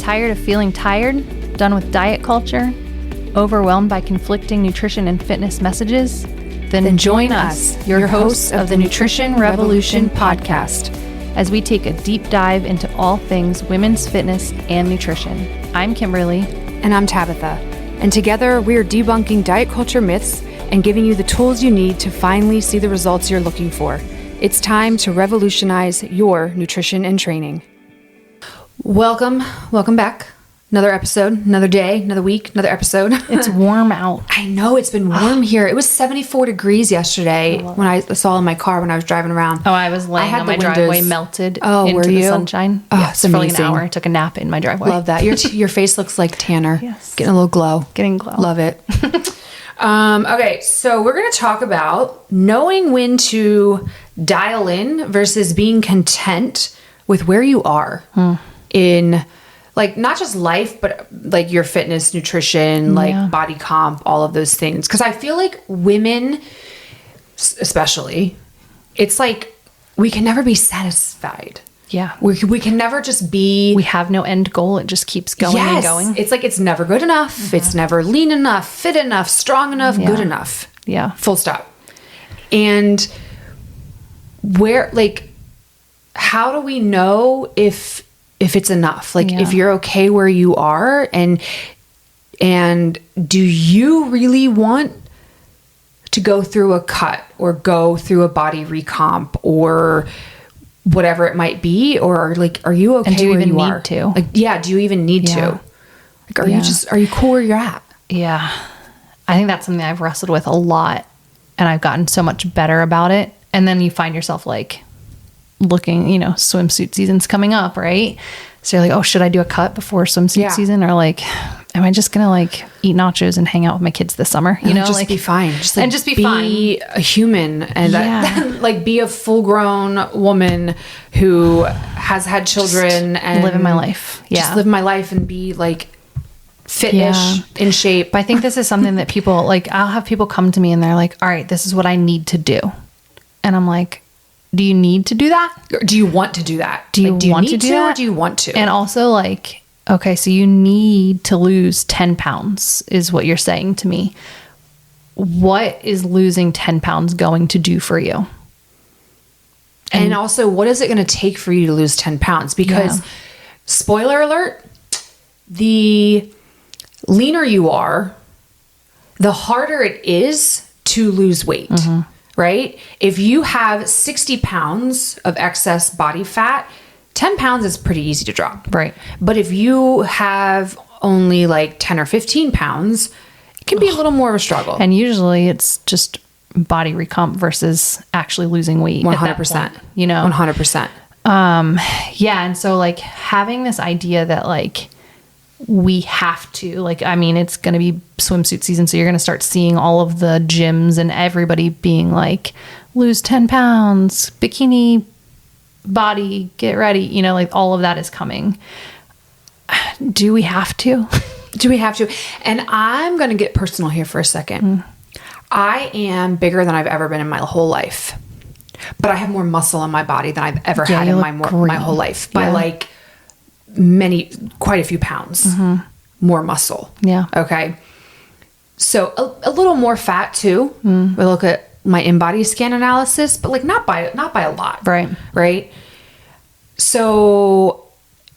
tired of feeling tired? Done with diet culture? Overwhelmed by conflicting nutrition and fitness messages? Then join us, your hosts of the Nutrition Revolution podcast, as we take a deep dive into all things women's fitness and nutrition. I'm Kimberly. And I'm Tabitha. And together we are debunking diet culture myths and giving you the tools you need to finally see the results you're looking for. It's time to revolutionize your nutrition and training. Welcome back. Another episode, another day, another week, another episode. It's warm out. I know, it's been warm here. It was 74 degrees yesterday when I saw in my car when I was driving around. Oh, I was laying on my driveway, melted into the sunshine. Oh, yes, it's for amazing. like an hour. I took a nap in my driveway. Love that. Your face looks like Tanner. Yes. Getting a little glow. Getting glow. Love it. Okay, so we're going to talk about knowing when to dial in versus being content with where you are in, like, not just life, but like your fitness, nutrition, like body comp, all of those things. Because I feel like women, especially, it's like we can never be satisfied. Yeah. We can never just be... We have no end goal. It just keeps going and going. It's like it's never good enough. Mm-hmm. It's never lean enough, fit enough, strong enough, good enough. Yeah. Full stop. And where, like, how do we know if it's enough? Like, if you're okay where you are, and do you really want to go through a cut or go through a body recomp or whatever it might be, or like, are you okay? And do you where even you need are? to? Like, yeah, do you even need to? Like, are you cool where you're at? Yeah. I think that's something I've wrestled with a lot, and I've gotten so much better about it. And then you find yourself like looking, swimsuit season's coming up, right? So you're like, oh, should I do a cut before swimsuit season? Or like, am I just going to like eat nachos and hang out with my kids this summer? Just like, be fine. Just be fine. Be a human and like be a full grown woman who has had children and living my life. Yeah. Just live my life and be like fit-ish, in shape. But I think this is something that people like, I'll have people come to me and they're like, all right, this is what I need to do. And I'm like, do you need to do that? Or do you want to do that? Do you want need to do that? Or do you want to? And also, like, okay, so you need to lose 10 pounds is what you're saying to me. What is losing 10 pounds going to do for you? And also, what is it going to take for you to lose 10 pounds? Because, spoiler alert, the leaner you are, the harder it is to lose weight. Mm-hmm. Right? If you have 60 pounds of excess body fat, 10 pounds is pretty easy to drop. Right. But if you have only like 10 or 15 pounds, it can be a little more of a struggle. And usually it's just body recomp versus actually losing weight. 100%. 100%. Yeah. And so like having this idea that like, we have to, like, I mean, it's going to be swimsuit season. So you're going to start seeing all of the gyms and everybody being like, lose 10 pounds, bikini body, get ready. Like all of that is coming. Do we have to? Do we have to? And I'm going to get personal here for a second. I am bigger than I've ever been in my whole life, but I have more muscle in my body than I've ever had in my whole life by like quite a few pounds more muscle. Yeah. Okay. So a little more fat too. We look at my in-body scan analysis, but like not by a lot. Right. Right. So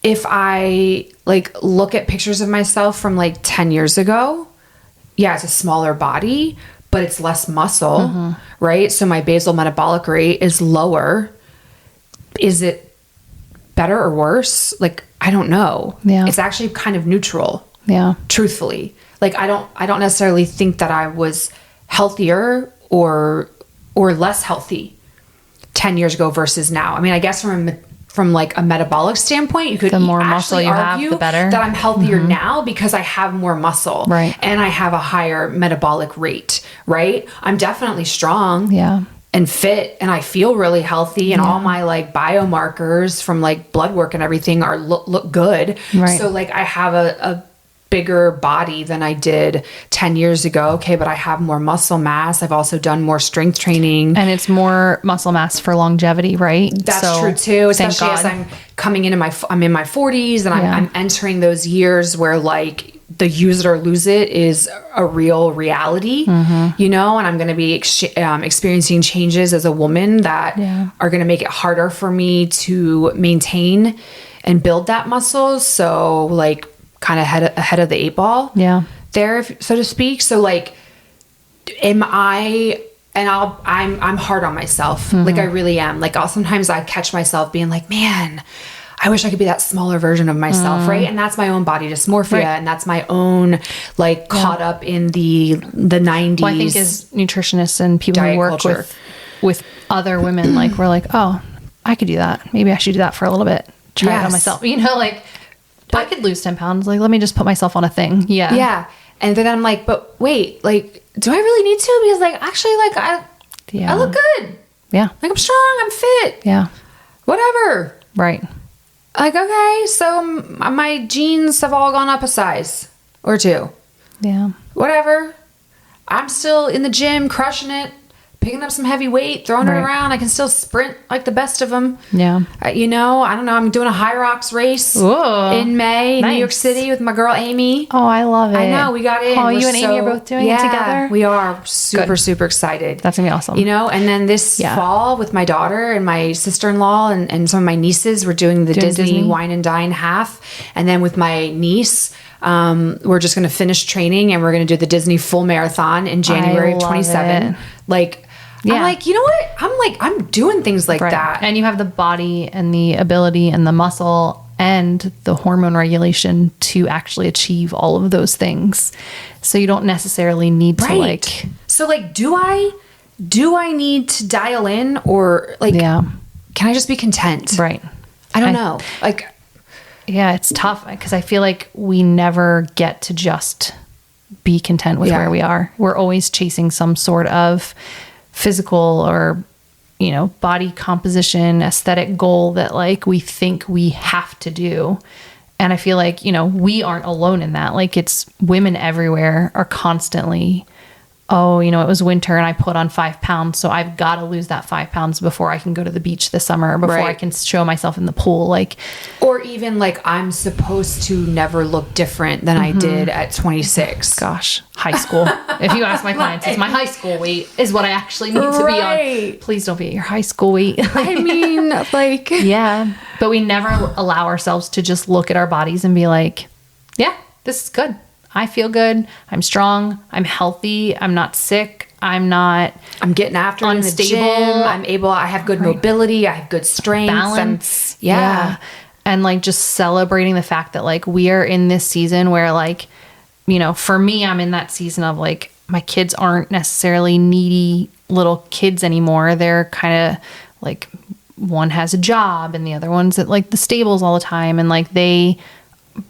if I like look at pictures of myself from like 10 years ago, it's a smaller body, but it's less muscle. Right. So my basal metabolic rate is lower. Is it better or worse? Like, I don't know. Yeah. It's actually kind of neutral. Yeah. Truthfully. Like, I don't necessarily think that I was healthier or less healthy 10 years ago versus now. I mean, I guess from like a metabolic standpoint, you could the more muscle you have, the better. That I'm healthier now because I have more muscle. Right. And I have a higher metabolic rate, right? I'm definitely strong. Yeah. And fit, and I feel really healthy, and all my like biomarkers from like blood work and everything are look good. Right. So like I have a bigger body than I did 10 years ago. Okay, but I have more muscle mass. I've also done more strength training. And it's more muscle mass for longevity, right? That's true too, especially as I'm coming into I'm in my 40s and I'm entering those years where like the use it or lose it is a real reality, you know, and I'm going to be experiencing changes as a woman that are going to make it harder for me to maintain and build that muscle. So like kind of ahead of the 8 ball there, so to speak. So like, I'm hard on myself. Like I really am. Like sometimes I catch myself being like, man, I wish I could be that smaller version of myself. Right. And that's my own body dysmorphia. And that's my own, like caught up in the 90s. Well, I think as nutritionists and people who work with other women, like we're like, oh, I could do that. Maybe I should do that for a little bit. Try it on myself. You know, like, I could lose 10 pounds. Like, let me just put myself on a thing. Yeah. Yeah. And then I'm like, but wait, like, do I really need to? Because like, actually, like I look good. Yeah. Like I'm strong. I'm fit. Yeah. Whatever. Right. Like, okay, so my jeans have all gone up a size or 2. Yeah. Whatever. I'm still in the gym, crushing it, picking up some heavy weight, throwing it around. I can still sprint like the best of them. Yeah. You know, I don't know. I'm doing a high rocks race in May in New York City with my girl Amy. Oh, I love it. I know. We got in. Oh, you and Amy are both doing it together? We are super excited. That's going to be awesome. You know, and then this fall with my daughter and my sister-in-law and some of my nieces, we're doing the Disney Wine and Dine half. And then with my niece, we're just going to finish training and we're going to do the Disney full marathon in January of 27. Like, I'm like, you know what? I'm doing things like that. And you have the body and the ability and the muscle and the hormone regulation to actually achieve all of those things. So you don't necessarily need to like. So like, do I need to dial in or like, can I just be content? Right. I don't know. Like, yeah, it's tough because I feel like we never get to just be content with where we are. We're always chasing some sort of physical or, you know, body composition, aesthetic goal that like we think we have to do. And I feel like, you know, we aren't alone in that. Like it's women everywhere are constantly, oh, you know, it was winter and I put on 5 pounds. So I've got to lose that 5 pounds before I can go to the beach this summer, before I can show myself in the pool. Like, or even like I'm supposed to never look different than I did at 26. Gosh, high school. If you ask my clients, it's my high school weight is what I actually need to be on. Please don't be at your high school weight. I mean, like, yeah, but we never allow ourselves to just look at our bodies and be like, yeah, this is good. I feel good. I'm strong. I'm healthy. I'm not sick. I'm getting after it in the gym. I have good mobility. I have good strength. Balance. Yeah. And like just celebrating the fact that like we are in this season where like, you know, for me, I'm in that season of like, my kids aren't necessarily needy little kids anymore. They're kind of like, one has a job and the other one's at like the stables all the time. And like they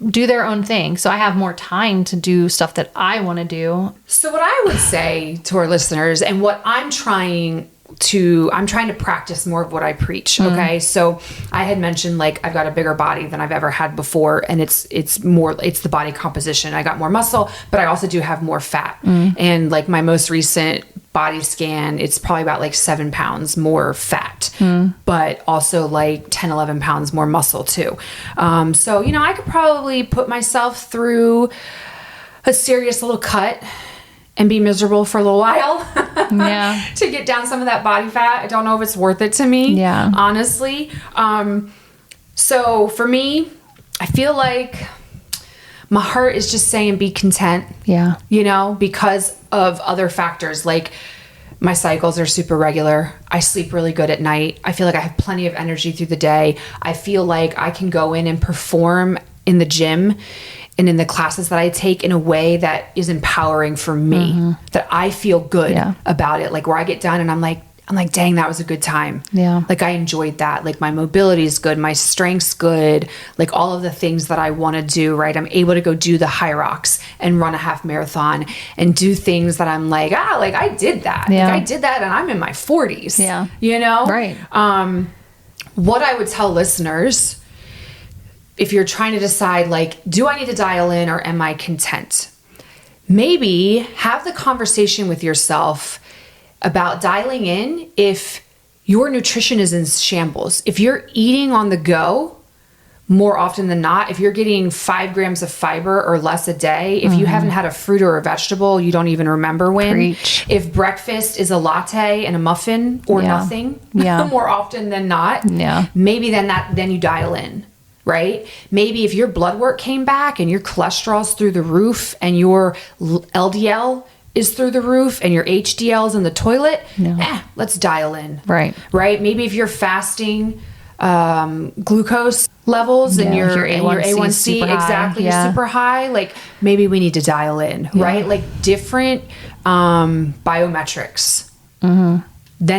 do their own thing. So I have more time to do stuff that I want to do. So what I would say to our listeners and what I'm trying to practice more of what I preach. Okay. So I had mentioned like I've got a bigger body than I've ever had before. And it's the body composition. I got more muscle, but I also do have more fat. And like my most recent body scan, it's probably about like 7 pounds more fat, but also like 10, 11 pounds more muscle too. So, you know, I could probably put myself through a serious little cut and be miserable for a little while to get down some of that body fat. I don't know if it's worth it to me, honestly. So for me, I feel like my heart is just saying be content. Yeah. You know, because of other factors like my cycles are super regular. I sleep really good at night. I feel like I have plenty of energy through the day. I feel like I can go in and perform in the gym and in the classes that I take in a way that is empowering for me, that I feel good about it. Like where I get done and I'm like, dang, that was a good time. Yeah. Like I enjoyed that. Like my mobility is good. My strength's good. Like all of the things that I want to do, right? I'm able to go do the high rocks and run a half marathon and do things that I'm like, like I did that. Yeah. Like I did that and I'm in my 40s. Yeah. You know? Right. What I would tell listeners if you're trying to decide, like, do I need to dial in or am I content? Maybe have the conversation with yourself about dialing in if your nutrition is in shambles. If you're eating on the go more often than not, if you're getting 5 grams of fiber or less a day, if you haven't had a fruit or a vegetable, you don't even remember when. Preach. If breakfast is a latte and a muffin or nothing, more often than not, maybe then you dial in, right? Maybe if your blood work came back and your cholesterol's through the roof and your LDL is through the roof and your HDL's in the toilet, let's dial in. Right. Maybe if you're fasting, glucose levels and your A1C super exactly high. Super high, like maybe we need to dial in, right? Like different biometrics. Then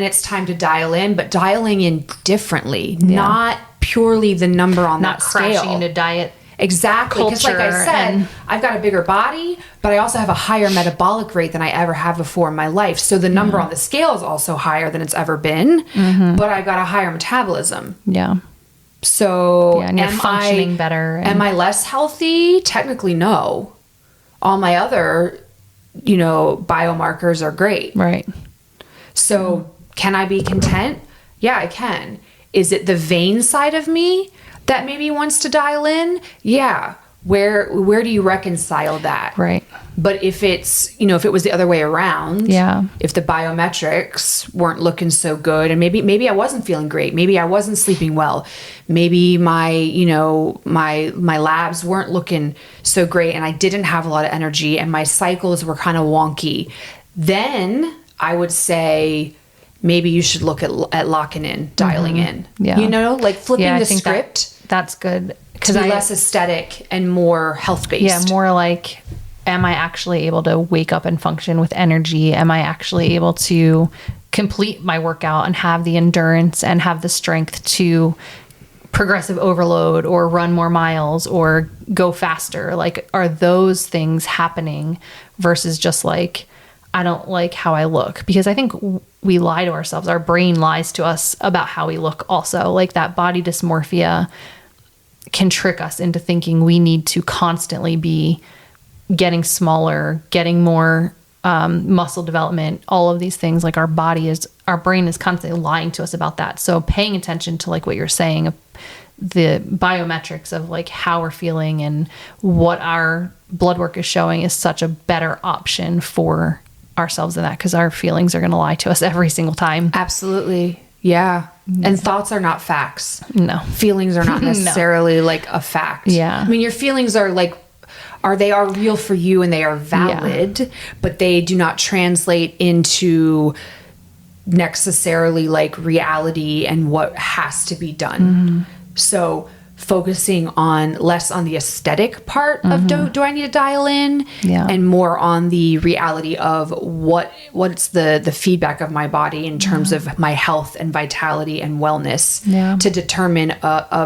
it's time to dial in, but dialing in differently, not purely the number on not that scale. crashing into diet. Exactly. Because like I said, I've got a bigger body, but I also have a higher metabolic rate than I ever have before in my life. So the number on the scale is also higher than it's ever been, but I've got a higher metabolism. Yeah. So and you're functioning better. Am I less healthy? Technically, no. All my other, biomarkers are great. Right. So can I be content? Yeah, I can. Is it the vain side of me that maybe wants to dial in? Yeah. Where do you reconcile that? Right. But if it's, if it was the other way around, if the biometrics weren't looking so good and maybe I wasn't feeling great, maybe I wasn't sleeping well, maybe my labs weren't looking so great and I didn't have a lot of energy and my cycles were kind of wonky, then I would say maybe you should look at locking in, dialing in. Yeah. Like flipping the script. That's good. To be less aesthetic and more health-based. Yeah, more like, am I actually able to wake up and function with energy? Am I actually able to complete my workout and have the endurance and have the strength to progressive overload or run more miles or go faster? Like, are those things happening versus just like, I don't like how I look? Because I think we lie to ourselves. Our brain lies to us about how we look also. Like that body dysmorphia can trick us into thinking we need to constantly be getting smaller, getting more muscle development, all of these things. Like our brain is constantly lying to us about that. So paying attention to like what you're saying, the biometrics of like how we're feeling and what our blood work is showing is such a better option for ourselves than that, because our feelings are going to lie to us every single time. Absolutely. Yeah. And thoughts are not facts. No. Feelings are not necessarily like a fact. Yeah. I mean, your feelings are like, they are real for you and they are valid, but they do not translate into necessarily like reality and what has to be done. So focusing on less on the aesthetic part of do I need to dial in, and more on the reality of what's the feedback of my body in terms of my health and vitality and wellness, to determine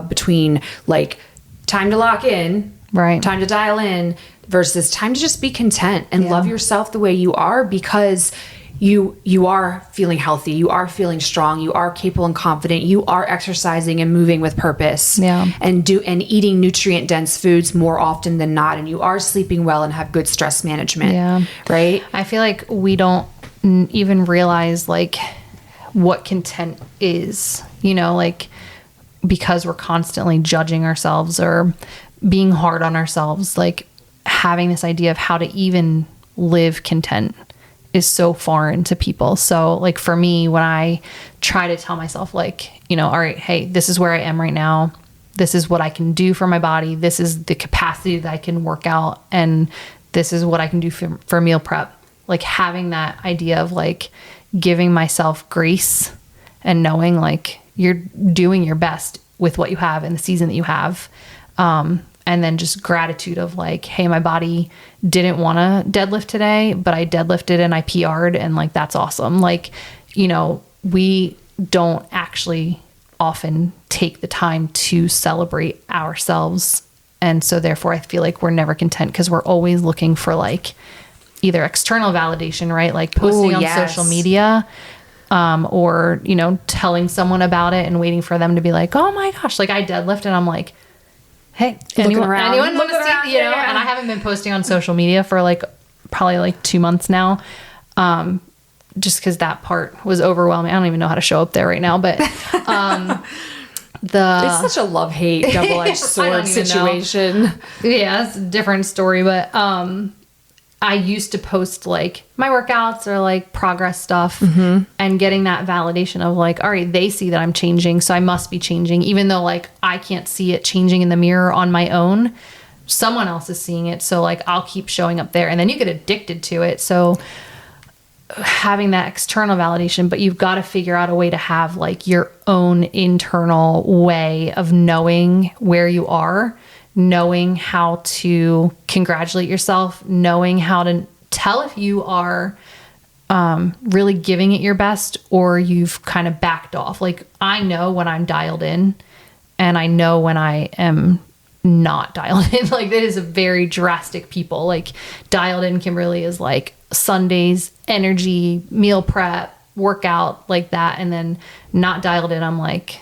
between like time to lock in, time to dial in versus time to just be content and love yourself the way you are, because you are feeling healthy, you are feeling strong, you are capable and confident, you are exercising and moving with purpose, and eating nutrient dense foods more often than not, and you are sleeping well and have good stress management. Right? I feel like we don't even realize like what content is, like because we're constantly judging ourselves or being hard on ourselves, like having this idea of how to even live content is so foreign to people. So like for me, when I try to tell myself like, all right, hey, this is where I am right now. This is what I can do for my body. This is the capacity that I can work out. And this is what I can do for meal prep. Like having that idea of like giving myself grace and knowing like you're doing your best with what you have in the season that you have. And then just gratitude of like, hey, my body didn't want to deadlift today, but I deadlifted and I PR'd, and like, that's awesome. Like, we don't actually often take the time to celebrate ourselves. And so therefore I feel like we're never content because we're always looking for like either external validation, right? Like posting on social media, or, telling someone about it and waiting for them to be like, oh my gosh, like I deadlift, and I'm like, hey, Looking anyone around. want to Looking around, see, you know, yeah. and I haven't been posting on social media for like probably like 2 months now. Just because that part was overwhelming. I don't even know how to show up there right now, but It's such a love-hate, double-edged sword situation. Yeah, it's a different story, but I used to post like my workouts or like progress stuff and getting that validation of like, all right, they see that I'm changing, so I must be changing, even though like I can't see it changing in the mirror on my own. Someone else is seeing it, so like I'll keep showing up there, and then you get addicted to it. So having that external validation, but you've got to figure out a way to have like your own internal way of knowing where you are, knowing how to congratulate yourself, knowing how to tell if you are really giving it your best or you've kind of backed off. Like I know when I'm dialed in and I know when I am not dialed in. Like that is a very drastic people. Like dialed in Kimberly is like Sundays, energy, meal prep, workout, like that. And then not dialed in, I'm like,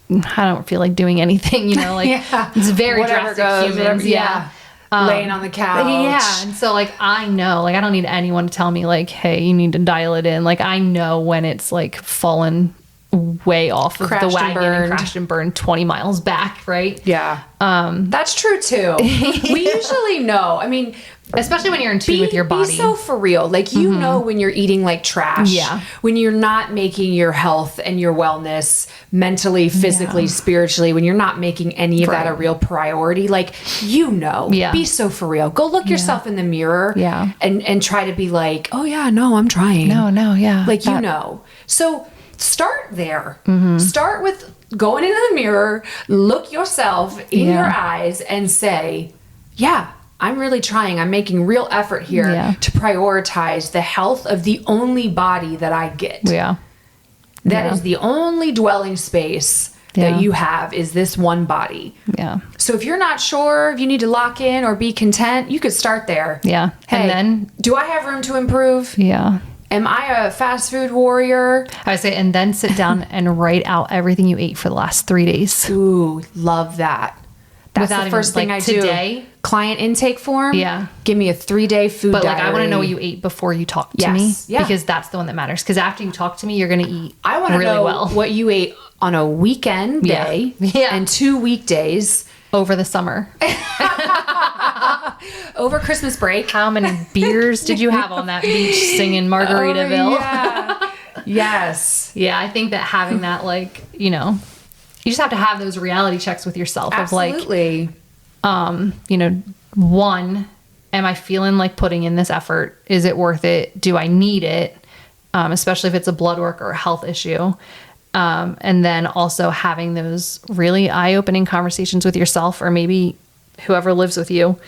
I don't feel like doing anything, you know, like it's very Whatever drastic humans. Laying on the couch. Yeah. And so like, I know, like, I don't need anyone to tell me like, hey, you need to dial it in. Like I know when it's like fallen way off of the wagon and crashed and burned 20 miles back. Right. Yeah. That's true too. We usually know. I mean, especially when you're in tune with your body. Be so for real. Like, you know, when you're eating like trash, when you're not making your health and your wellness mentally, physically, spiritually, when you're not making any of that a real priority, like, you know, be so for real. Go look yourself in the mirror and try to be like, oh yeah, no, I'm trying. No, yeah. Like, you know, so start there. Start with going into the mirror, look yourself in your eyes and say, yeah, I'm really trying. I'm making real effort here to prioritize the health of the only body that I get. Yeah. That is the only dwelling space that you have, is this one body. Yeah. So if you're not sure if you need to lock in or be content, you could start there. Yeah. Hey, and then, do I have room to improve? Yeah. Am I a fast food warrior? I would say, and then sit down and write out everything you ate for the last 3 days. Ooh, love that. That's Without the first even, thing like, I do. today. Client intake form. Yeah. Give me a 3-day food But diary. like, I want to know what you ate before you talk to me. Yeah. Because that's the one that matters. Because after you talk to me, you're going to eat I want to really know well. what you ate on a weekend day and 2 weekdays. Over the summer. Over Christmas break. How many beers did you have on that beach singing Margaritaville? Yeah. Yes. Yeah, I think that having that, like, you know, you just have to have those reality checks with yourself. Absolutely. Of like, you know, one, am I feeling like putting in this effort? Is it worth it? Do I need it? Especially if it's a blood work or a health issue. And then also having those really eye-opening conversations with yourself, or maybe whoever lives with you,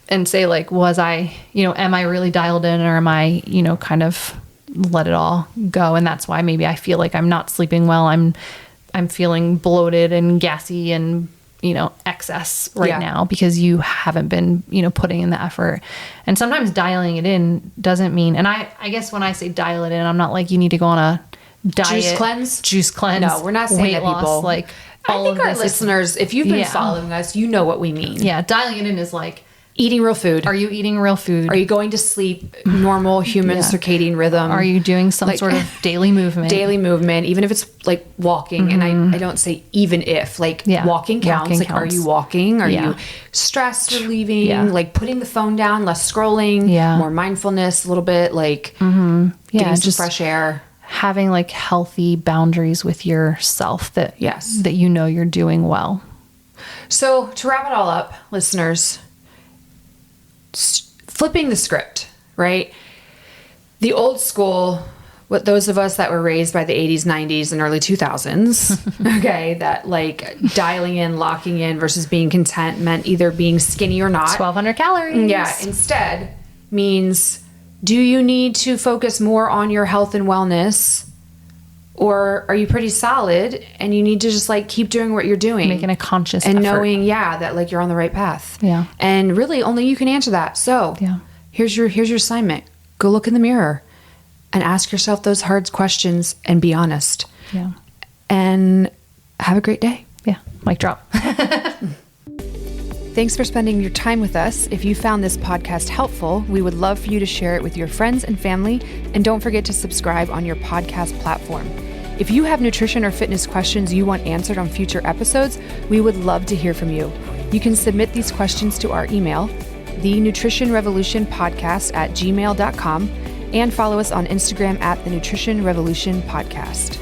and say like, was I, you know, am I really dialed in, or am I, you know, kind of let it all go? And that's why maybe I feel like I'm not sleeping well. I'm feeling bloated and gassy and, you know, excess right now, because you haven't been, you know, putting in the effort. And sometimes dialing it in doesn't mean, and I guess when I say dial it in, I'm not like you need to go on a diet juice cleanse. No, we're not saying weight that, loss, people. like I think our listeners, if you've been following us, you know what we mean. Yeah, dialing it in is like eating real food. Are you eating real food? Are you going to sleep normal human circadian rhythm? Are you doing some sort of daily movement? Daily movement, even if it's like walking. And I don't say even if, like walking counts. Walking like, counts. are you walking? Are you stress relieving? Like putting the phone down, less scrolling, more mindfulness a little bit, like getting some fresh air. Having like healthy boundaries with yourself that that you know you're doing well. So to wrap it all up, listeners, flipping the script, right? The old school, what those of us that were raised by the 80s, 90s, and early 2000s, okay, that like dialing in, locking in versus being content meant either being skinny or not. 1,200 calories. Yeah. Instead means, do you need to focus more on your health and wellness, or are you pretty solid and you need to just like keep doing what you're doing, making a conscious and effort. knowing that like you're on the right path. Yeah. And really only you can answer that. So here's your assignment. Go look in the mirror and ask yourself those hard questions and be honest. Yeah. And have a great day. Yeah. Mic drop. Thanks for spending your time with us. If you found this podcast helpful, we would love for you to share it with your friends and family. And don't forget to subscribe on your podcast platform. If you have nutrition or fitness questions you want answered on future episodes, we would love to hear from you. You can submit these questions to our email, thenutritionrevolutionpodcast@gmail.com, and follow us on Instagram @thenutritionrevolutionpodcast.